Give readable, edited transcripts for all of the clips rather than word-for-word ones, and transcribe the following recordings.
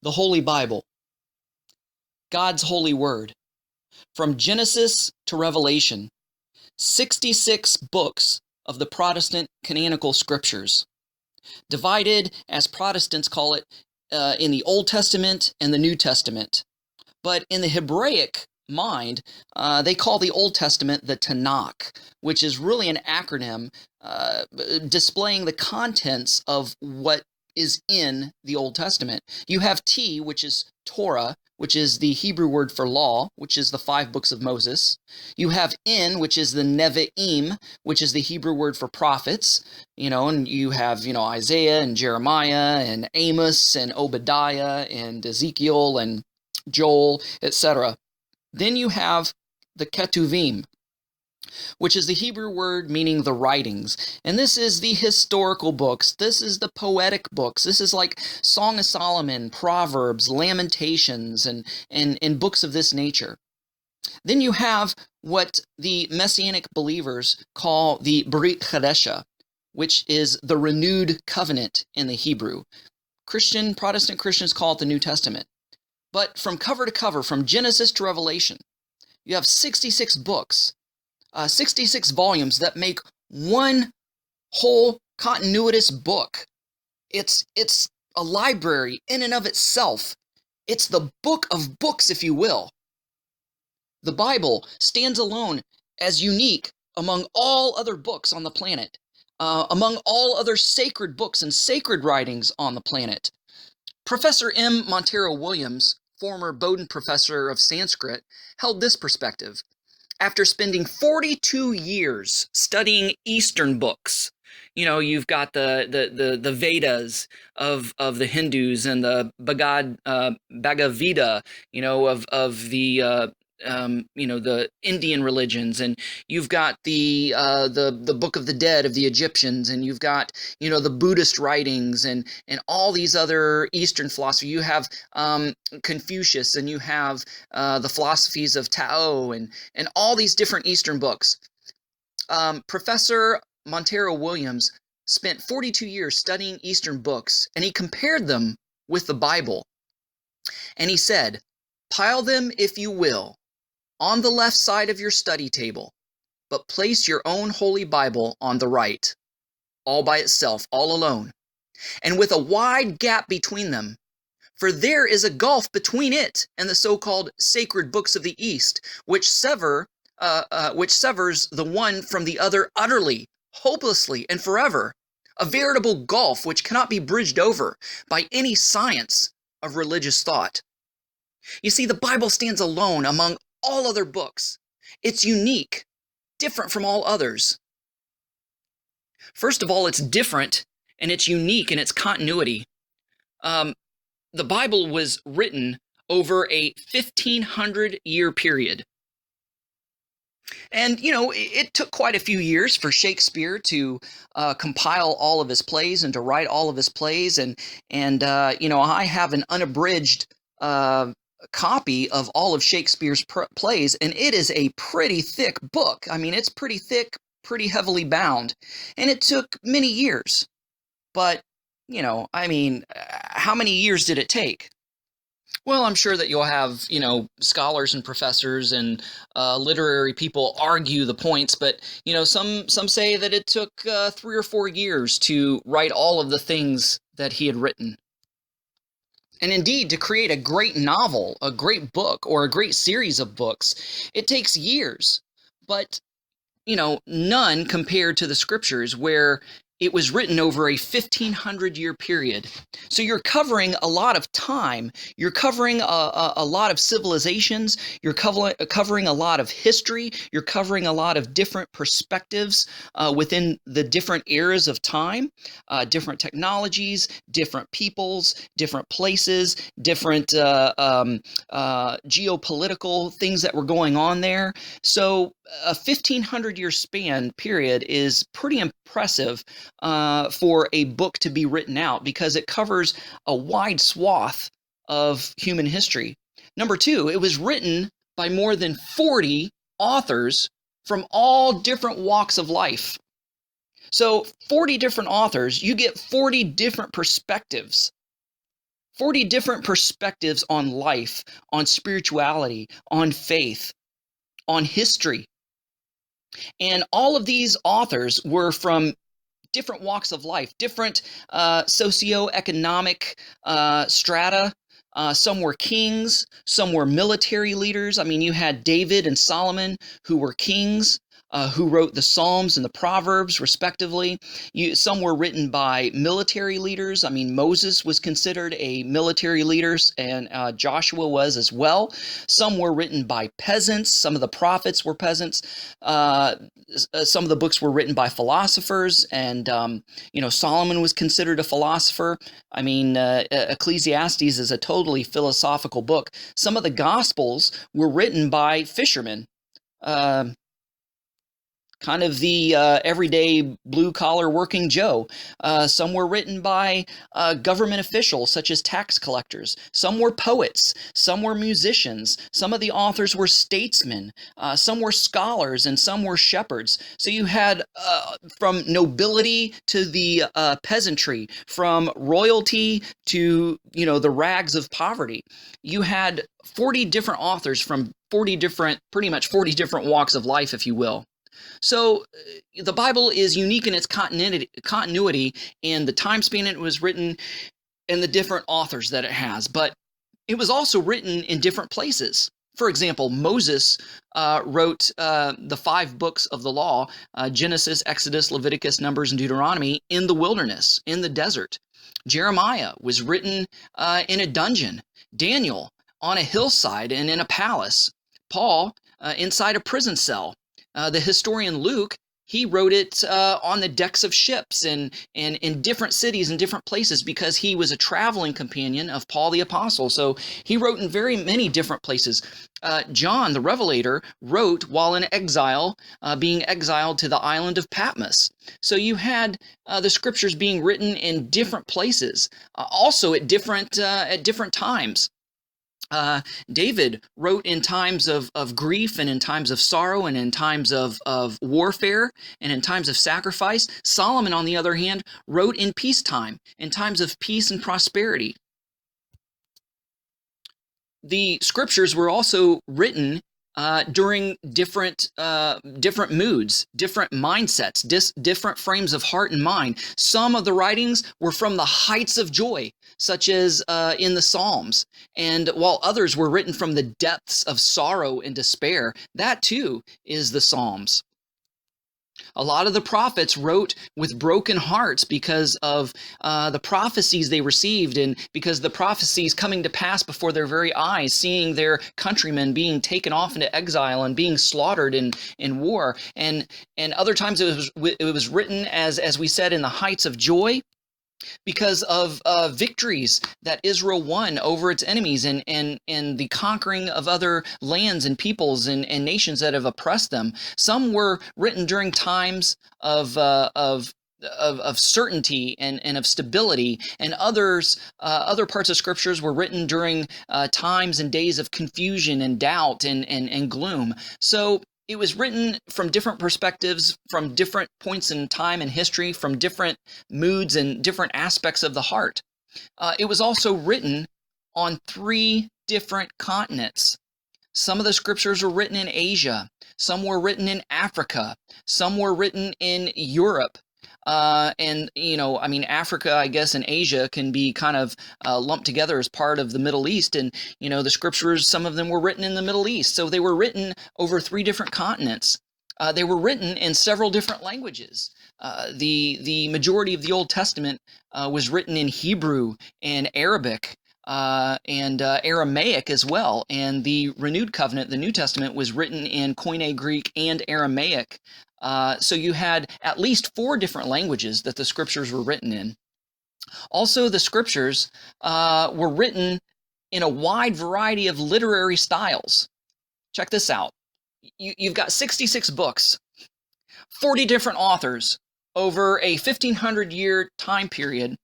The Holy Bible, God's holy word, from Genesis to Revelation, 66 books of the Protestant canonical scriptures, divided, as Protestants call it, in the Old Testament and the New Testament. But in the Hebraic mind, they call the Old Testament the Tanakh, which is really an acronym displaying the contents of what is in the Old Testament. You have T, which is Torah, which is the Hebrew word for law, which is the 5 books of Moses. You have N, which is the Nevi'im, which is the Hebrew word for prophets, and you have, Isaiah and Jeremiah and Amos and Obadiah and Ezekiel and Joel, etc. Then you have the Ketuvim, which is the Hebrew word meaning the writings. And this is the historical books. This is the poetic books. This is like Song of Solomon, Proverbs, Lamentations, and books of this nature. Then you have what the Messianic believers call the Brit Chadesha, which is the renewed covenant in the Hebrew. Protestant Christians call it the New Testament. But from cover to cover, from Genesis to Revelation, you have 66 books, 66 volumes that make one whole continuous book. It's a library in and of itself. It's the book of books, if you will. The Bible stands alone as unique among all other books on the planet, among all other sacred books and sacred writings on the planet. Professor M. Montero Williams, former Bowdoin professor of Sanskrit, held this perspective. After spending 42 years studying Eastern books, you've got the Vedas of the Hindus and the Bhagavad Gita, of the Indian religions, and you've got the Book of the Dead of the Egyptians, and you've got the Buddhist writings and all these other Eastern philosophy. You have Confucius, and you have the philosophies of Tao, and all these different Eastern books. Professor Montero Williams spent 42 years studying Eastern books, and he compared them with the Bible. And he said, "Pile them, if you will, on the left side of your study table, but place your own holy Bible on the right, all by itself, all alone, and with a wide gap between them. For there is a gulf between it and the so-called sacred books of the East, which severs the one from the other utterly, hopelessly, and forever, a veritable gulf which cannot be bridged over by any science of religious thought." You see, the Bible stands alone among all other books. It's unique, different from all others. First of all, it's different and it's unique in its continuity. The Bible was written over a 1,500-year period. And, it took quite a few years for Shakespeare to compile all of his plays and to write all of his plays. And I have an unabridged copy of all of Shakespeare's plays, and it is a pretty thick book. I mean, it's pretty thick, pretty heavily bound, and it took many years. But, how many years did it take? Well, I'm sure that you'll have, scholars and professors and literary people argue the points, but, some say that it took 3 or 4 years to write all of the things that he had written. And indeed, to create a great novel, a great book, or a great series of books, it takes years. But, none compared to the scriptures, where it was written over a 1,500-year period. So you're covering a lot of time. You're covering a lot of civilizations. You're covering a lot of history. You're covering a lot of different perspectives within the different eras of time, different technologies, different peoples, different places, different geopolitical things that were going on there. So a 1,500-year span period is pretty impressive for a book to be written out, because it covers a wide swath of human history. Number two, it was written by more than 40 authors from all different walks of life. So 40 different authors, you get 40 different perspectives 40 different perspectives on life, on spirituality, on faith, on history. And all of these authors were from different walks of life, different socioeconomic strata. Some were kings, some were military leaders. I mean, you had David and Solomon, who were kings, who wrote the Psalms and the Proverbs, respectively. Some were written by military leaders. I mean, Moses was considered a military leader, and Joshua was as well. Some were written by peasants. Some of the prophets were peasants. Some of the books were written by philosophers, and Solomon was considered a philosopher. I mean, Ecclesiastes is a totally philosophical book. Some of the Gospels were written by fishermen. Kind of the everyday blue-collar working Joe. Some were written by government officials, such as tax collectors. Some were poets. Some were musicians. Some of the authors were statesmen. Some were scholars, and some were shepherds. So you had from nobility to the peasantry, from royalty to, the rags of poverty. You had 40 different authors from pretty much 40 different walks of life, if you will. So the Bible is unique in its continuity and the time span it was written and the different authors that it has. But it was also written in different places. For example, Moses wrote the 5 books of the law, Genesis, Exodus, Leviticus, Numbers, and Deuteronomy, in the wilderness, in the desert. Jeremiah was written in a dungeon. Daniel on a hillside and in a palace. Paul inside a prison cell. The historian Luke, he wrote it on the decks of ships and in different cities and different places because he was a traveling companion of Paul the Apostle. So he wrote in very many different places. John, the Revelator, wrote while in exile, being exiled to the island of Patmos. So you had the scriptures being written in different places, also at different times. David wrote in times of grief and in times of sorrow and in times of warfare and in times of sacrifice. Solomon, on the other hand, wrote in peacetime, in times of peace and prosperity. The scriptures were also written during different moods, different mindsets, different frames of heart and mind. Some of the writings were from the heights of joy, such as in the Psalms, and while others were written from the depths of sorrow and despair. That too is the Psalms. A lot of the prophets wrote with broken hearts because of the prophecies they received and because the prophecies coming to pass before their very eyes, seeing their countrymen being taken off into exile and being slaughtered in war. And other times it was written, as we said, in the heights of joy, because of victories that Israel won over its enemies and the conquering of other lands and peoples and nations that have oppressed them. Some were written during times of certainty and of stability, and other parts of scriptures were written during times and days of confusion and doubt and gloom. So it was written from different perspectives, from different points in time and history, from different moods and different aspects of the heart. It was also written on 3 different continents. Some of the scriptures were written in Asia. Some were written in Africa. Some were written in Europe. Africa, I guess, and Asia can be kind of lumped together as part of the Middle East. And, the scriptures, some of them were written in the Middle East. So they were written over 3 different continents. They were written in several different languages. The majority of the Old Testament was written in Hebrew and Arabic. And Aramaic as well. And the Renewed Covenant, the New Testament, was written in Koine Greek and Aramaic. So you had at least 4 different languages that the scriptures were written in. Also, the scriptures were written in a wide variety of literary styles. Check this out. You've got 66 books, 40 different authors over a 1,500-year time period.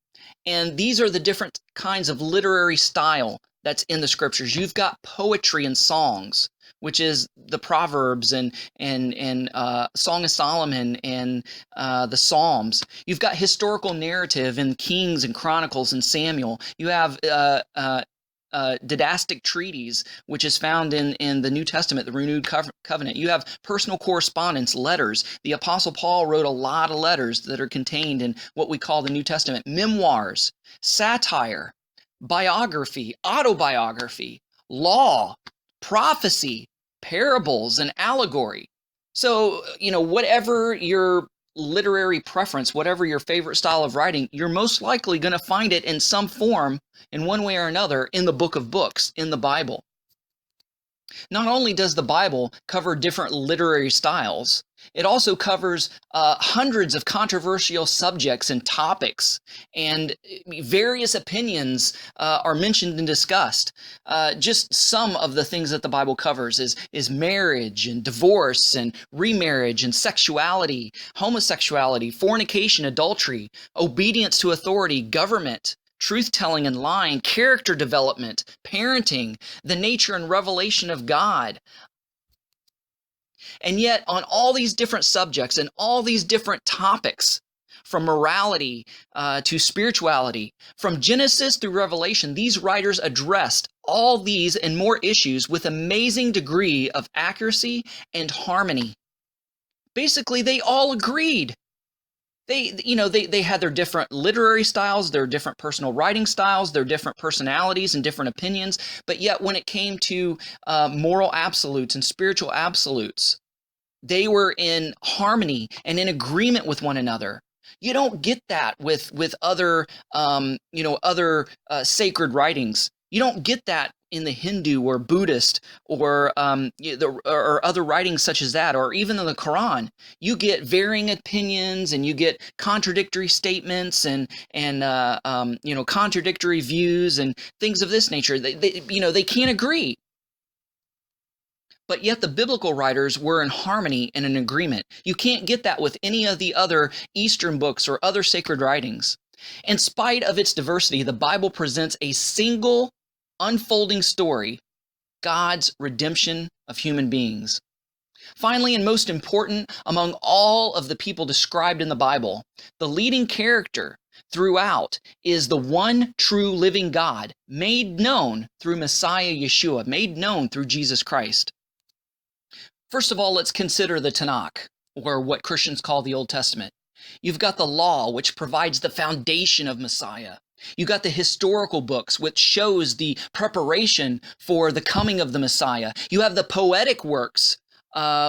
And these are the different kinds of literary style that's in the scriptures. You've got poetry and songs, which is the Proverbs and Song of Solomon and the Psalms. You've got historical narrative in Kings and Chronicles and Samuel. You have didastic treaties, which is found in the New Testament, the renewed covenant. You have personal correspondence, letters. The Apostle Paul wrote a lot of letters that are contained in what we call the New Testament. Memoirs, satire, biography, autobiography, law, prophecy, parables, and allegory. So, whatever your literary preference, whatever your favorite style of writing, you're most likely going to find it in some form, in one way or another, in the book of books, in the Bible. Not only does the Bible cover different literary styles, it also covers hundreds of controversial subjects and topics, and various opinions are mentioned and discussed. Just some of the things that the Bible covers is marriage and divorce and remarriage and sexuality, homosexuality, fornication, adultery, obedience to authority, government, truth-telling and lying, character development, parenting, the nature and revelation of God. And yet, on all these different subjects and all these different topics, from morality to spirituality, from Genesis through Revelation, these writers addressed all these and more issues with amazing degree of accuracy and harmony. Basically, they all agreed. They had their different literary styles, their different personal writing styles, their different personalities and different opinions. But yet when it came to moral absolutes and spiritual absolutes, they were in harmony and in agreement with one another. You don't get that with other sacred writings. You don't get that in the Hindu or Buddhist or other writings such as that, or even in the Quran. You get varying opinions and you get contradictory statements and contradictory views and things of this nature. They can't agree. But yet the biblical writers were in harmony and in agreement. You can't get that with any of the other Eastern books or other sacred writings. In spite of its diversity, the Bible presents a single unfolding story, God's redemption of human beings. Finally, and most important, among all of the people described in the Bible, the leading character throughout is the one true living God, made known through Messiah Yeshua, made known through Jesus Christ. First of all, let's consider the Tanakh, or what Christians call the Old Testament. You've got the law, which provides the foundation of Messiah. You got the historical books, which shows the preparation for the coming of the Messiah. You have the poetic works,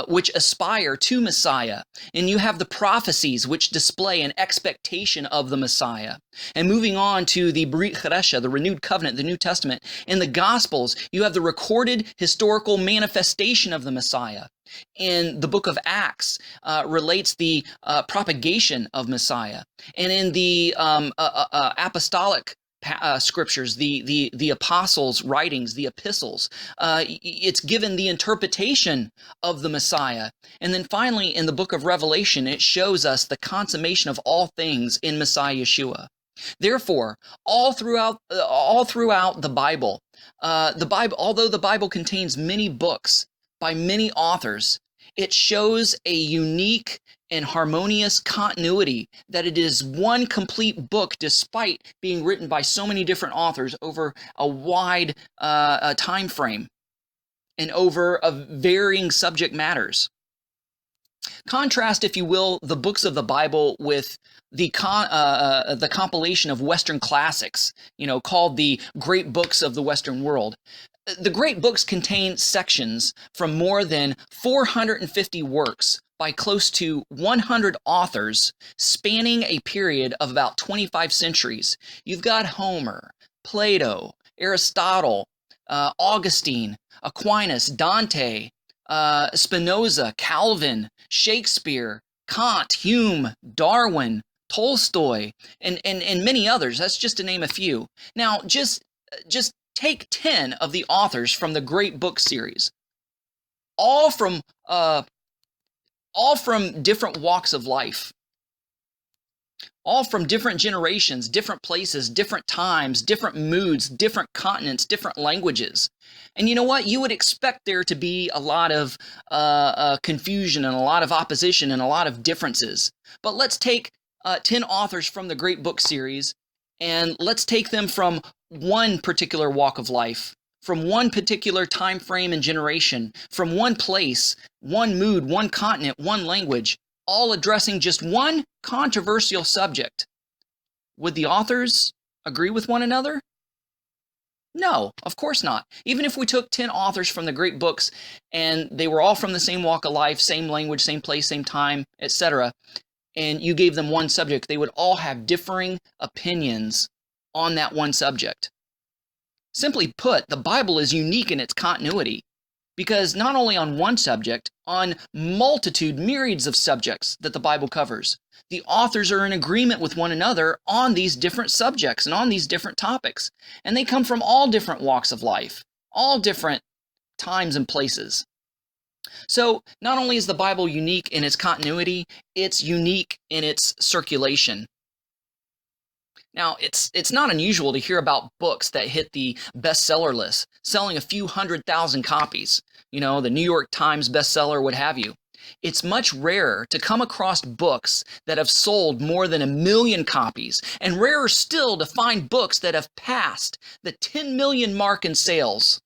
which aspire to Messiah. And you have the prophecies, which display an expectation of the Messiah. And moving on to the Brit Chadasha, the renewed covenant, the New Testament. In the Gospels, you have the recorded historical manifestation of the Messiah. In the book of Acts, relates the propagation of Messiah. And in the apostolic scriptures, the apostles' writings, the epistles, it's given the interpretation of the Messiah. And then finally, in the book of Revelation, it shows us the consummation of all things in Messiah Yeshua. Therefore, all throughout the Bible, although the Bible contains many books by many authors, it shows a unique and harmonious continuity, that it is one complete book despite being written by so many different authors over a wide time frame and over varying subject matters. Contrast, if you will, the books of the Bible with the compilation of Western classics, called the Great Books of the Western World. The Great Books contain sections from more than 450 works by close to 100 authors spanning a period of about 25 centuries. You've got Homer, Plato, Aristotle, Augustine, Aquinas, Dante, Spinoza, Calvin, Shakespeare, Kant, Hume, Darwin, Tolstoy, and many others. That's just to name a few. Now, just take 10 of the authors from the Great Book series, all from different walks of life, all from different generations, different places, different times, different moods, different continents, different languages. And you know what? You would expect there to be a lot of confusion and a lot of opposition and a lot of differences. But let's take 10 authors from the Great Book series, and let's take them from one particular walk of life, from one particular time frame and generation, from one place, one mood, one continent, one language, all addressing just one controversial subject. Would the authors agree with one another? No, of course not. Even if we took 10 authors from the great books and they were all from the same walk of life, same language, same place, same time, etc., and you gave them one subject, they would all have differing opinions on that one subject. Simply put, the Bible is unique in its continuity, because not only on one subject, on myriads of subjects that the Bible covers, the authors are in agreement with one another on these different subjects and on these different topics. And they come from all different walks of life, all different times and places. So not only is the Bible unique in its continuity, it's unique in its circulation. Now, it's not unusual to hear about books that hit the bestseller list, selling a few 100,000 copies. You know, the New York Times bestseller, what have you. It's much rarer to come across books that have sold more than 1 million copies, and rarer still to find books that have passed the 10 million mark in sales.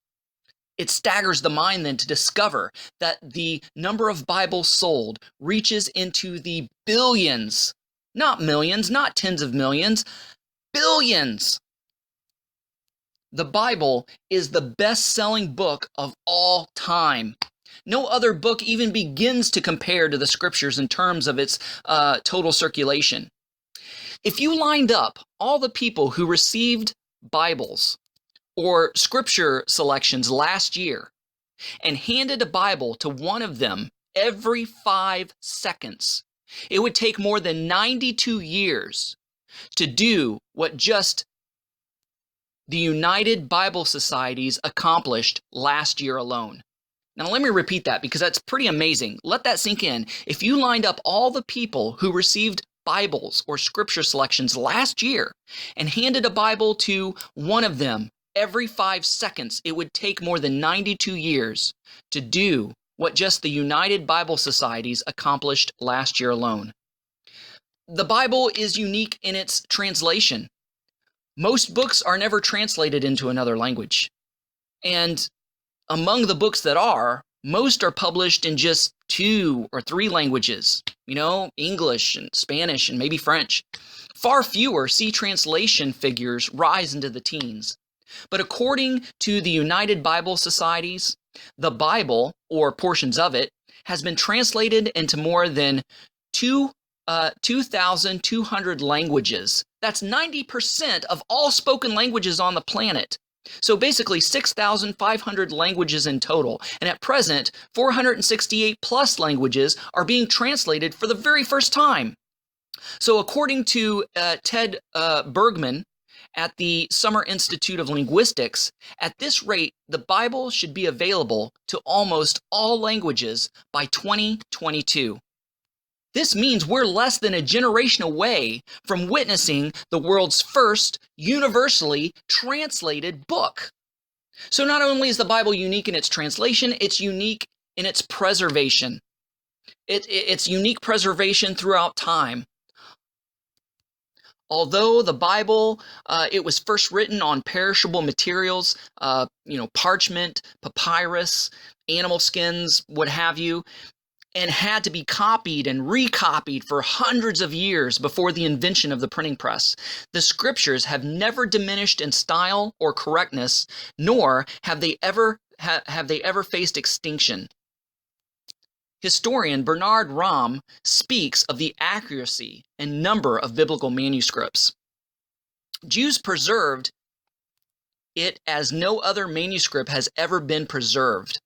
It staggers the mind then to discover that the number of Bibles sold reaches into the billions, not millions, not tens of millions, billions. The Bible is the best-selling book of all time. No other book even begins to compare to the Scriptures in terms of its total circulation. If you lined up all the people who received Bibles or Scripture selections last year and handed a Bible to one of them every 5 seconds, it would take more than 92 years to do what just the United Bible Societies accomplished last year alone. Now let me repeat that because that's pretty amazing. Let that sink in. If you lined up all the people who received Bibles or Scripture selections last year and handed a Bible to one of them every 5 seconds, it would take more than 92 years to do what just the United Bible Societies accomplished last year alone. The Bible is unique in its translation. Most books are never translated into another language. And among the books that are, most are published in just 2 or 3 languages, English and Spanish and maybe French. Far fewer see translation figures rise into the teens. But according to the United Bible Societies, the Bible, or portions of it, has been translated into more than 2,200 languages. That's 90% of all spoken languages on the planet. So basically 6,500 languages in total. And at present, 468 plus languages are being translated for the very first time. So according to Ted Bergman at the Summer Institute of Linguistics, at this rate, the Bible should be available to almost all languages by 2022. This means we're less than a generation away from witnessing the world's first universally translated book. So not only is the Bible unique in its translation, it's unique in its preservation. It's unique preservation throughout time. Although the Bible, it was first written on perishable materials, parchment, papyrus, animal skins, what have you, and had to be copied and recopied for hundreds of years before the invention of the printing press. The Scriptures have never diminished in style or correctness, nor have they ever faced extinction. Historian Bernard Rahm speaks of the accuracy and number of biblical manuscripts. Jews preserved it as no other manuscript has ever been preserved.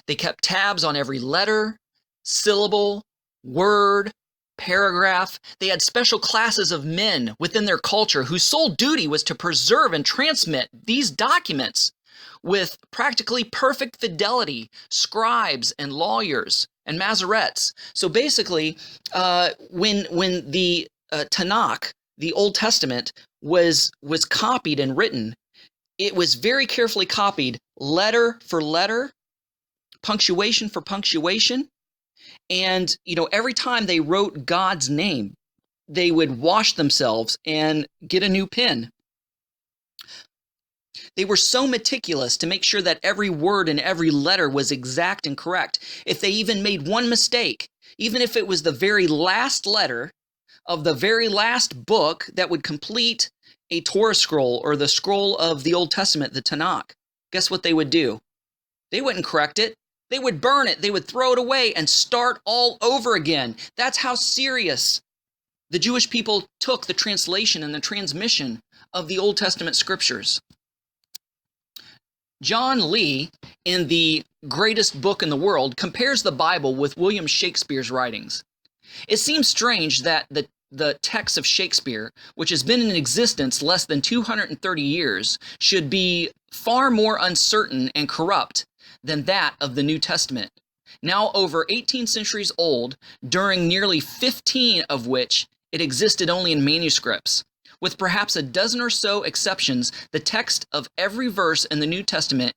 They kept tabs on every letter, syllable, word, paragraph. They had special classes of men within their culture whose sole duty was to preserve and transmit these documents with practically perfect fidelity, scribes and lawyers and Masoretes. So basically, when the Tanakh, the Old Testament, was copied and written, it was very carefully copied, letter for letter, punctuation for punctuation. And, every time they wrote God's name, they would wash themselves and get a new pen. They were so meticulous to make sure that every word and every letter was exact and correct. If they even made one mistake, even if it was the very last letter of the very last book that would complete a Torah scroll or the scroll of the Old Testament, the Tanakh, guess what they would do? They wouldn't correct it. They would burn it. They would throw it away and start all over again. That's how serious the Jewish people took the translation and the transmission of the Old Testament scriptures. John Lee, in The Greatest Book in the World, compares the Bible with William Shakespeare's writings. It seems strange that the text of Shakespeare, which has been in existence less than 230 years, should be far more uncertain and corrupt than that of the New Testament, now over 18 centuries old, during nearly 15 of which it existed only in manuscripts. With perhaps a dozen or so exceptions, the text of every verse in the New Testament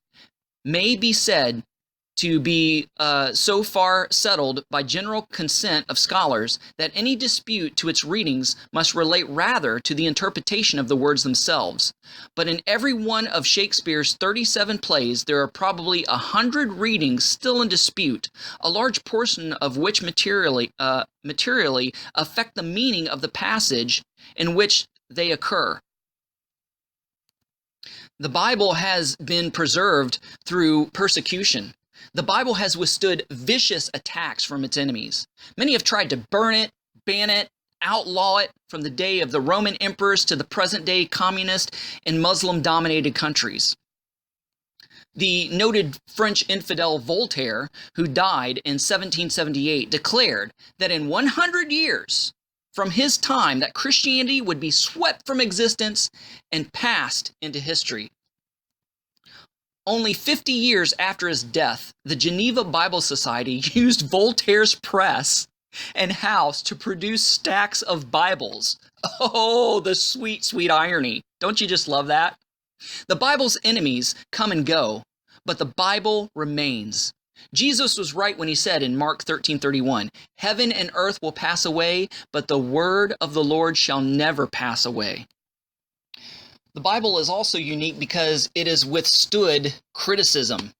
may be said to be so far settled by general consent of scholars that any dispute to its readings must relate rather to the interpretation of the words themselves. But in every one of Shakespeare's 37 plays, there are probably 100 readings still in dispute, a large portion of which materially affect the meaning of the passage in which they occur. The Bible has been preserved through persecution. The Bible has withstood vicious attacks from its enemies. Many have tried to burn it, ban it, outlaw it, from the day of the Roman emperors to the present-day communist and Muslim-dominated countries. The noted French infidel Voltaire, who died in 1778, declared that in 100 years from his time that Christianity would be swept from existence and passed into history. Only 50 years after his death, the Geneva Bible Society used Voltaire's press and house to produce stacks of Bibles. Oh, the sweet, sweet irony. Don't you just love that? The Bible's enemies come and go, but the Bible remains. Jesus was right when he said in Mark 13:31, "Heaven and earth will pass away, but the word of the Lord shall never pass away." The Bible is also unique because it has withstood criticism.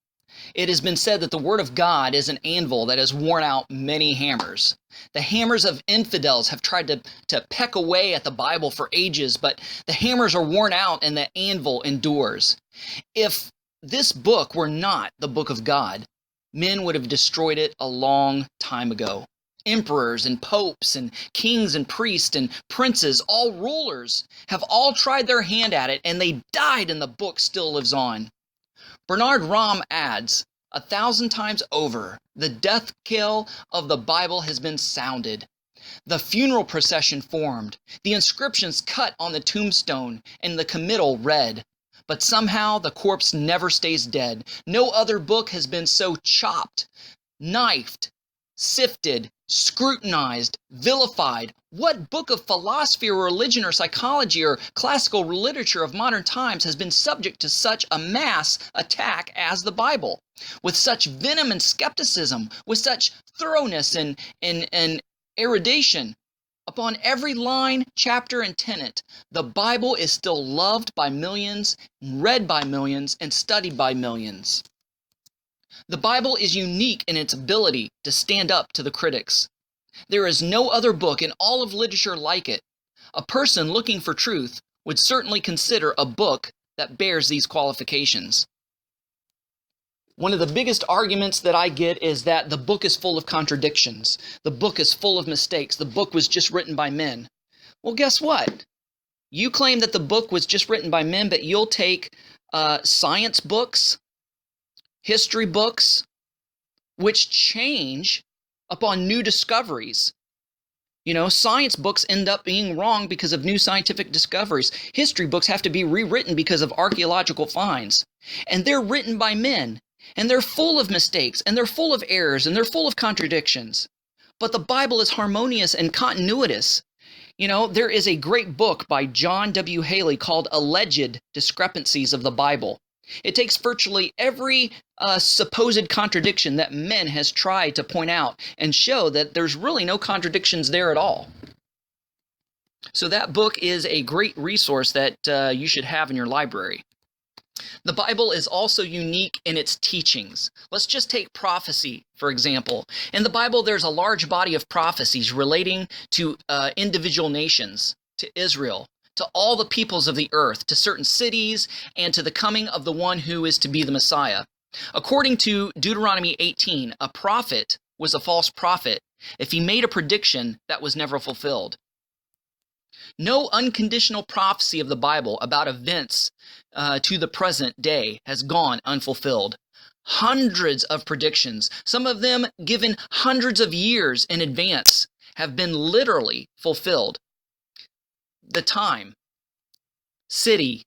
It has been said that the Word of God is an anvil that has worn out many hammers. The hammers of infidels have tried to peck away at the Bible for ages, but the hammers are worn out and the anvil endures. If this book were not the book of God, men would have destroyed it a long time ago. Emperors and popes and kings and priests and princes, all rulers, have all tried their hand at it, and they died and the book still lives on. Bernard Rahm adds, 1,000 times over, the death knell of the Bible has been sounded. The funeral procession formed, the inscriptions cut on the tombstone, and the committal read. But somehow the corpse never stays dead. No other book has been so chopped, knifed, sifted, scrutinized, vilified. What book of philosophy or religion or psychology or classical literature of modern times has been subject to such a mass attack as the Bible? With such venom and skepticism, with such thoroughness and erudition. Upon every line, chapter, and tenet, the Bible is still loved by millions, read by millions, and studied by millions. The Bible is unique in its ability to stand up to the critics. There is no other book in all of literature like it. A person looking for truth would certainly consider a book that bears these qualifications. One of the biggest arguments that I get is that the book is full of contradictions. The book is full of mistakes. The book was just written by men. Well, guess what? You claim that the book was just written by men, but you'll take science books, history books, which change upon new discoveries. Science books end up being wrong because of new scientific discoveries. History books have to be rewritten because of archaeological finds. And they're written by men. And they're full of mistakes, and they're full of errors, and they're full of contradictions. But the Bible is harmonious and continuous. You know, there is a great book by John W. Haley called Alleged Discrepancies of the Bible. It takes virtually every supposed contradiction that men has tried to point out and show that there's really no contradictions there at all. So that book is a great resource that you should have in your library. The Bible is also unique in its teachings. Let's just take prophecy, for example. In the Bible, there's a large body of prophecies relating to individual nations, to Israel, to all the peoples of the earth, to certain cities, and to the coming of the one who is to be the Messiah. According to Deuteronomy 18, a prophet was a false prophet if he made a prediction that was never fulfilled. No unconditional prophecy of the Bible about events to the present day has gone unfulfilled. Hundreds of predictions, some of them given hundreds of years in advance, have been literally fulfilled. The time, city,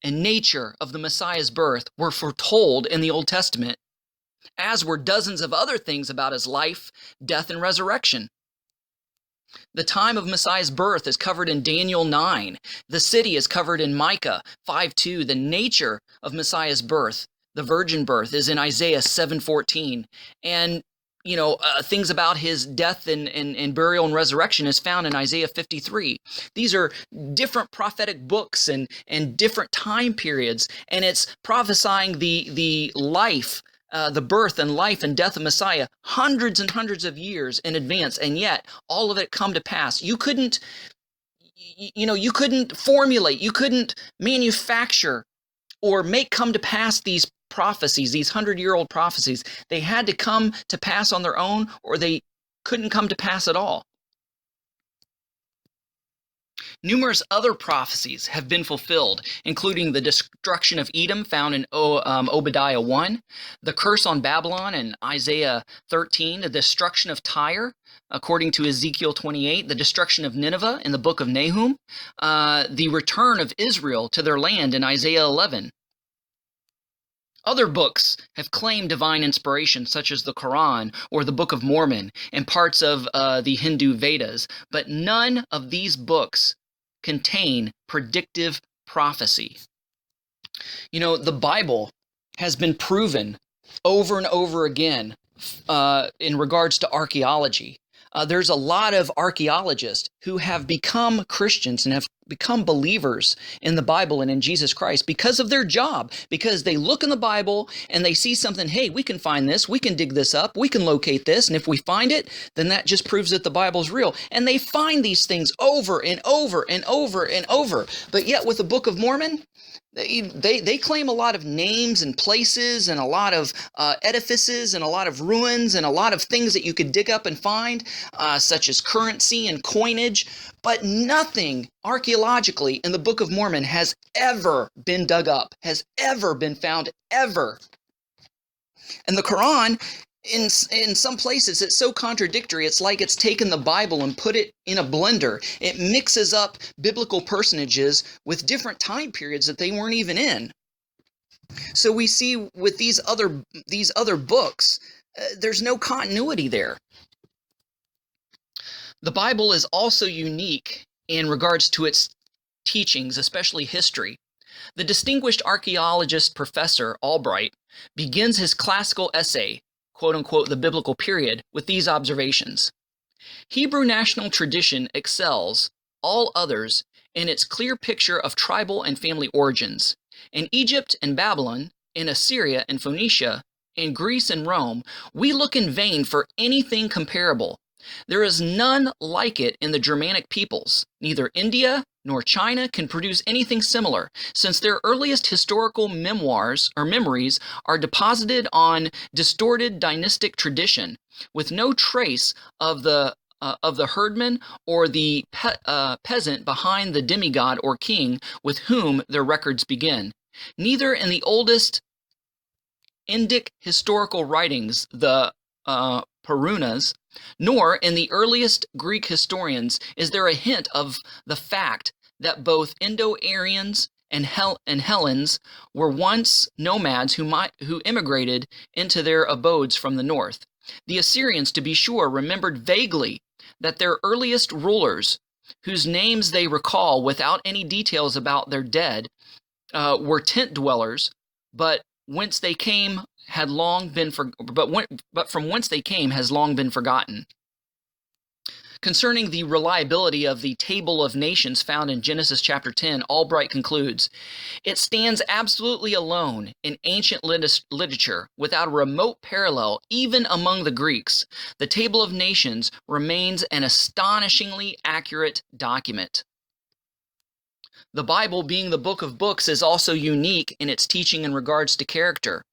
and nature of the Messiah's birth were foretold in the Old Testament, as were dozens of other things about his life, death, and resurrection. The time of Messiah's birth is covered in Daniel 9. The city is covered in Micah 5:2. The nature of Messiah's birth, the virgin birth, is in Isaiah 7:14. And, things about his death and burial and resurrection is found in Isaiah 53. These are different prophetic books and different time periods, and it's prophesying the life, the birth and life and death of Messiah hundreds and hundreds of years in advance, and yet all of it come to pass. You couldn't formulate, you couldn't manufacture or make come to pass these prophecies, these 100-year-old prophecies. They had to come to pass on their own, or they couldn't come to pass at all. Numerous other prophecies have been fulfilled, including the destruction of Edom found in Obadiah 1, the curse on Babylon in Isaiah 13, the destruction of Tyre, according to Ezekiel 28, the destruction of Nineveh in the book of Nahum, the return of Israel to their land in Isaiah 11. Other books have claimed divine inspiration, such as the Quran or the Book of Mormon and parts of the Hindu Vedas, but none of these books contain predictive prophecy. The Bible has been proven over and over again in regards to archaeology. There's a lot of archaeologists who have become Christians and have become believers in the Bible and in Jesus Christ because of their job, because they look in the Bible and they see something, hey, we can find this, we can dig this up, we can locate this, and if we find it, then that just proves that the Bible's real. And they find these things over and over and over and over. But yet with the Book of Mormon, they claim a lot of names and places and a lot of edifices and a lot of ruins and a lot of things that you could dig up and find, such as currency and coinage, but nothing archaeologically in the Book of Mormon has ever been dug up, has ever been found, ever. And the Quran, in some places, it's so contradictory, it's like it's taken the Bible and put it in a blender. It mixes up biblical personages with different time periods that they weren't even in. So we see with these other books, there's no continuity there. The Bible is also unique in regards to its teachings, especially history. The distinguished archaeologist Professor Albright begins his classical essay, quote-unquote, the biblical period, with these observations. Hebrew national tradition excels all others in its clear picture of tribal and family origins. In Egypt and Babylon, in Assyria and Phoenicia, in Greece and Rome, we look in vain for anything comparable. There is none like it in the Germanic peoples. Neither India nor China can produce anything similar, since their earliest historical memoirs or memories are deposited on distorted dynastic tradition, with no trace of the herdman or the peasant behind the demigod or king with whom their records begin. Neither in the oldest Indic historical writings, the Purunas, nor in the earliest Greek historians is there a hint of the fact that both Indo-Aryans and Hellenes were once nomads who immigrated into their abodes from the north. The Assyrians, to be sure, remembered vaguely that their earliest rulers whose names they recall without any details about their dead, were tent dwellers, but whence they came had long been but from whence they came has long been forgotten. Concerning the reliability of the Table of Nations found in Genesis chapter 10, Albright concludes, "It stands absolutely alone in ancient literature, without a remote parallel even among the Greeks. The Table of Nations remains an astonishingly accurate document." The Bible, being the book of books, is also unique in its teaching in regards to character.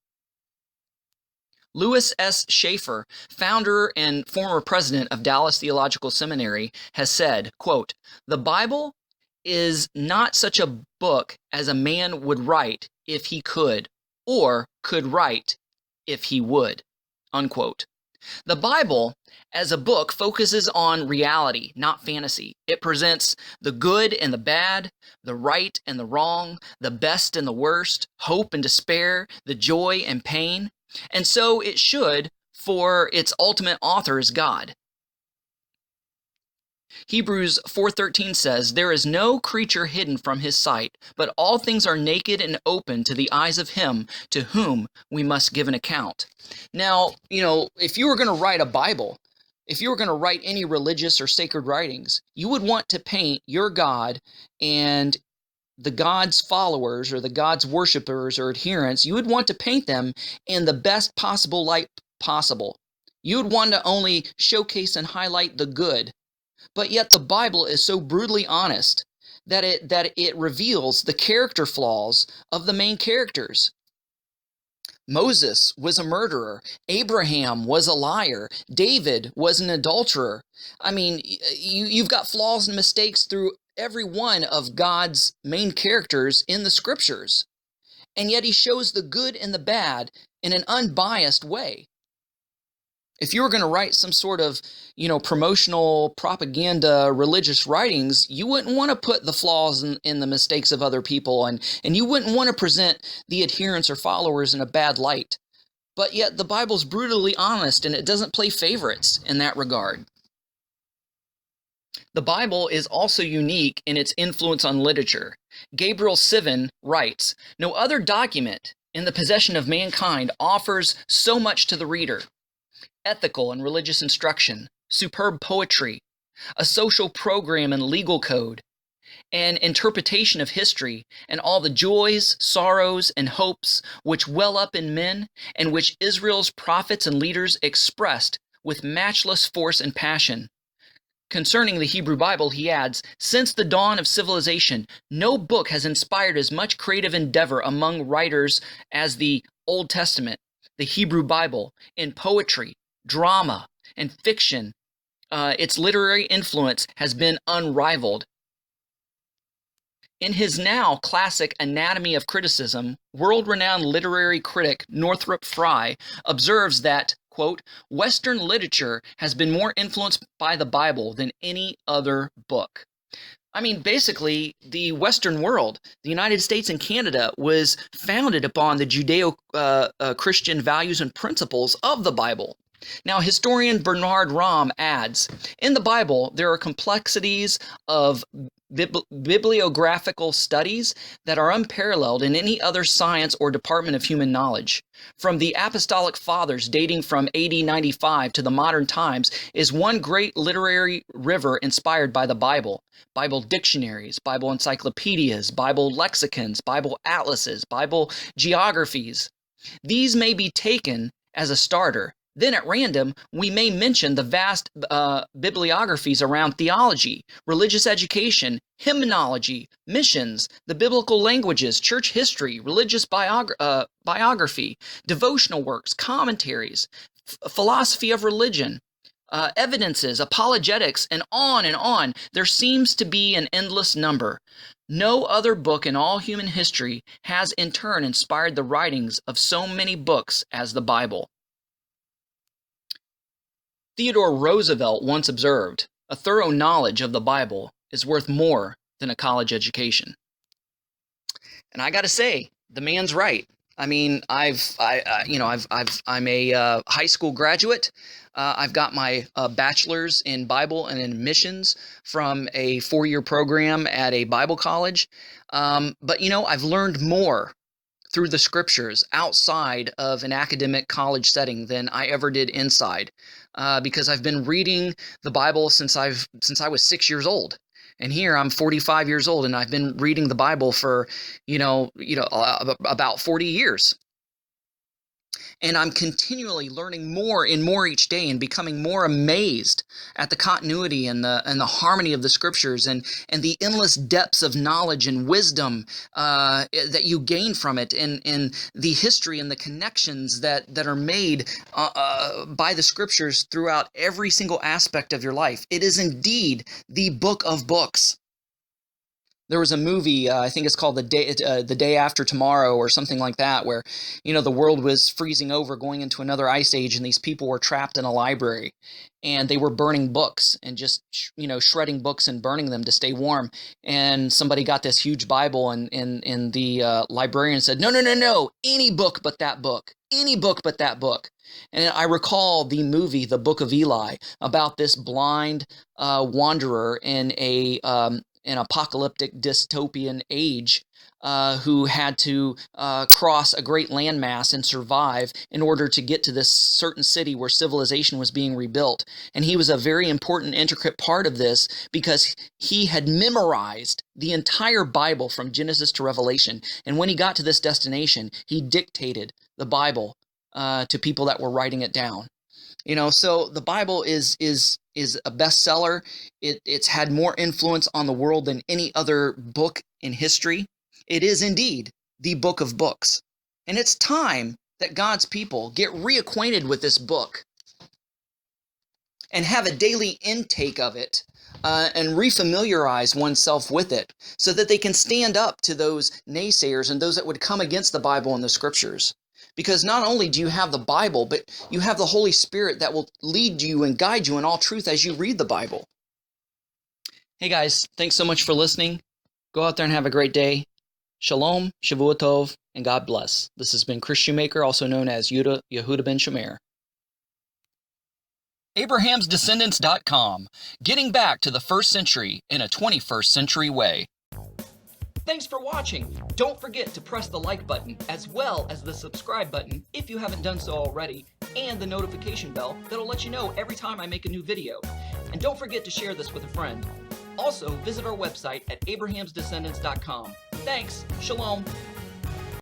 Louis S. Schaeffer, founder and former president of Dallas Theological Seminary, has said, quote, "The Bible is not such a book as a man would write if he could, or could write if he would," unquote. The Bible, as a book, focuses on reality, not fantasy. It presents the good and the bad, the right and the wrong, the best and the worst, hope and despair, the joy and pain. And so it should, for its ultimate author is God. Hebrews 4:13 says, "There is no creature hidden from his sight, but all things are naked and open to the eyes of him to whom we must give an account." Now, if you were going to write a Bible, if you were going to write any religious or sacred writings, you would want to paint your God and the God's followers or the God's worshipers or adherents, you would want to paint them in the best possible light possible. You would want to only showcase and highlight the good. But yet the Bible is so brutally honest that it reveals the character flaws of the main characters. Moses was a murderer. Abraham was a liar. David was an adulterer. I mean, you've got flaws and mistakes through every one of God's main characters in the scriptures. And yet he shows the good and the bad in an unbiased way. If you were going to write some sort of, promotional propaganda religious writings, you wouldn't want to put the flaws in the mistakes of other people, and you wouldn't want to present the adherents or followers in a bad light. But yet the Bible's brutally honest, and it doesn't play favorites in that regard. The Bible is also unique in its influence on literature. Gabriel Sivan writes, "No other document in the possession of mankind offers so much to the reader. Ethical and religious instruction, superb poetry, a social program and legal code, an interpretation of history, and all the joys, sorrows, and hopes which well up in men, and which Israel's prophets and leaders expressed with matchless force and passion." Concerning the Hebrew Bible, he adds, "Since the dawn of civilization, no book has inspired as much creative endeavor among writers as the Old Testament, the Hebrew Bible, in poetry, drama, and fiction. Its literary influence has been unrivaled." In his now classic Anatomy of Criticism, world-renowned literary critic Northrop Frye observes that, quote, "Western literature has been more influenced by the Bible than any other book." I mean, basically, the Western world, the United States and Canada, was founded upon the Judeo-Christian values and principles of the Bible. Now, historian Bernard Rahm adds, "In the Bible, there are complexities of bibliographical studies that are unparalleled in any other science or department of human knowledge. From the Apostolic Fathers dating from AD 95 to the modern times is one great literary river inspired by the Bible. Bible dictionaries, Bible encyclopedias, Bible lexicons, Bible atlases, Bible geographies. These may be taken as a starter. Then at random, we may mention the vast bibliographies around theology, religious education, hymnology, missions, the biblical languages, church history, religious biography, devotional works, commentaries, philosophy of religion, evidences, apologetics, and on and on. There seems to be an endless number. No other book in all human history has in turn inspired the writings of so many books as the Bible." Theodore Roosevelt once observed, "A thorough knowledge of the Bible is worth more than a college education." And I gotta say, the man's right. I mean, I'm a high school graduate. I've got my bachelor's in Bible and in missions from a 4-year program at a Bible college. But I've learned more through the scriptures outside of an academic college setting than I ever did inside, because I've been reading the Bible since I was 6 years old. And here I'm 45 years old, and I've been reading the Bible for, about 40 years. And I'm continually learning more and more each day, and becoming more amazed at the continuity and the harmony of the scriptures, and the endless depths of knowledge and wisdom that you gain from it, and the history and the connections that are made by the scriptures throughout every single aspect of your life. It is indeed the book of books. There was a movie, I think it's called The Day After Tomorrow or something like that, where, the world was freezing over, going into another ice age, and these people were trapped in a library, and they were burning books and just, shredding books and burning them to stay warm. And somebody got this huge Bible, and the librarian said, no, no, no, no, any book but that book, any book but that book. And I recall the movie, The Book of Eli, about this blind wanderer in an apocalyptic dystopian age, who had to cross a great landmass and survive in order to get to this certain city where civilization was being rebuilt. And he was a very important, intricate part of this, because he had memorized the entire Bible from Genesis to Revelation. And when he got to this destination, he dictated the Bible to people that were writing it down. So the Bible is a bestseller. It's had more influence on the world than any other book in history. It is indeed the book of books. And it's time that God's people get reacquainted with this book and have a daily intake of it, and refamiliarize oneself with it, so that they can stand up to those naysayers and those that would come against the Bible and the scriptures. Because not only do you have the Bible, but you have the Holy Spirit that will lead you and guide you in all truth as you read the Bible. Hey guys, thanks so much for listening. Go out there and have a great day. Shalom, Shavua Tov, and God bless. This has been Kris Shoemaker, also known as Yehudah ben Shomeyr. Abraham'sDescendants.com, getting back to the 1st century in a 21st century way. Thanks for watching. Don't forget to press the like button, as well as the subscribe button if you haven't done so already, and the notification bell that'll let you know every time I make a new video. And don't forget to share this with a friend. Also, visit our website at Abraham'sDescendants.com. Thanks. Shalom.